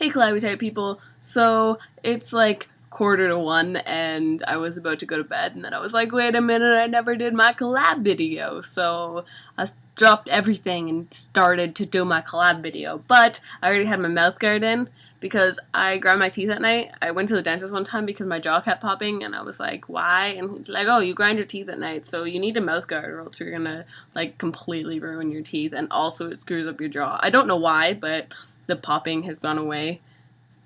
Hey Cloudy Type people, so it's like 1:45 and I was about to go to bed and then I was like, wait a minute, I never did my collab video, so I dropped everything and started to do my collab video, but I already had my mouth guard in because I grind my teeth at night. I went to the dentist one time because my jaw kept popping and I was like, why? And he's like, oh, you grind your teeth at night, so you need a mouth guard or else you're gonna like completely ruin your teeth, and also it screws up your jaw. I don't know why, but the popping has gone away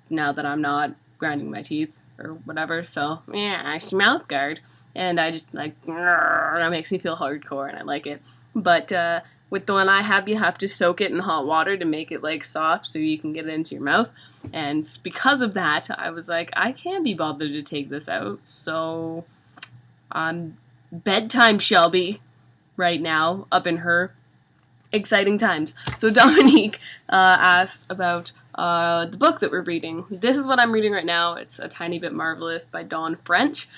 now that I'm not grinding my teeth or whatever, so yeah, I mouth guard, and I just like, that makes me feel hardcore and I like it. But with the one I have, you have to soak it in hot water to make it like soft so you can get it into your mouth, and because of that I was like, I can't be bothered to take this out, so bedtime Shelby right now, up in her exciting times. So Dominique asked about the book that we're reading. This is what I'm reading right now. It's A Tiny Bit Marvelous by Dawn French.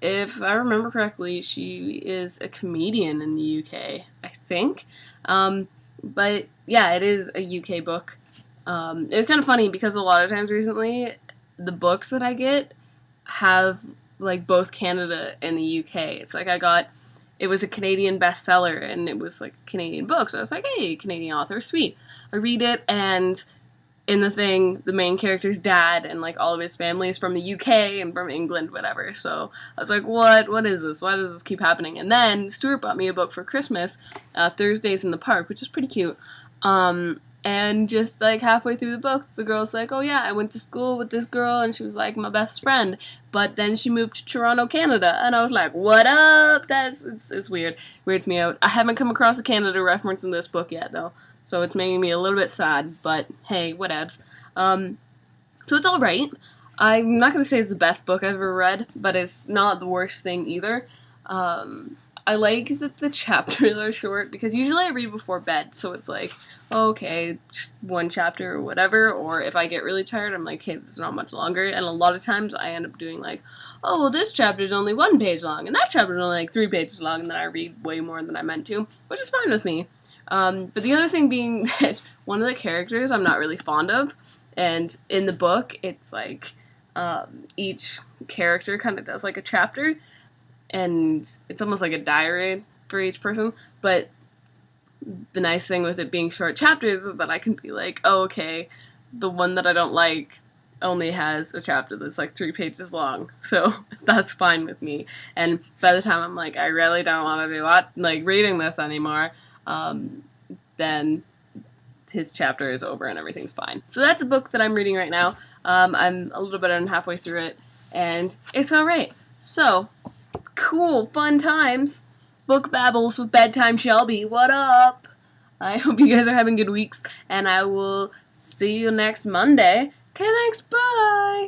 If I remember correctly, she is a comedian in the UK, I think. But yeah, it is a UK book. It's kind of funny because a lot of times recently, the books that I get have like both Canada and the UK. It's like it was a Canadian bestseller, and it was like a Canadian book, so I was like, hey, Canadian author, sweet. I read it, and in the thing, the main character's dad and like all of his family is from the UK and from England, whatever, so I was like, what is this? Why does this keep happening? And then Stuart bought me a book for Christmas, Thursdays in the Park, which is pretty cute, and just like halfway through the book, the girl's like, oh yeah, I went to school with this girl and she was like my best friend, but then she moved to Toronto, Canada, and I was like, what up? It's weird. Weirds me out. I haven't come across a Canada reference in this book yet though, so it's making me a little bit sad, but hey, whatevs. So it's alright. I'm not going to say it's the best book I've ever read, but it's not the worst thing either. I like that the chapters are short, because usually I read before bed, so it's like, okay, just one chapter or whatever, or if I get really tired, I'm like, hey, this is not much longer, and a lot of times I end up doing like, oh, well, this chapter is only 1 page long, and that chapter is only like 3 pages long, and then I read way more than I meant to, which is fine with me. But the other thing being that one of the characters I'm not really fond of, and in the book, it's like, each character kind of does like a chapter, and it's almost like a diary for each person, but the nice thing with it being short chapters is that I can be like, oh, okay, the one that I don't like only has a chapter that's like 3 pages long, so that's fine with me, and by the time I'm like, I really don't want to be reading this anymore, then his chapter is over and everything's fine. So that's a book that I'm reading right now. I'm a little bit halfway through it, and it's alright. So, cool, fun times. Book Babbles with Bedtime Shelby. What up? I hope you guys are having good weeks, and I will see you next Monday. Okay, thanks, bye!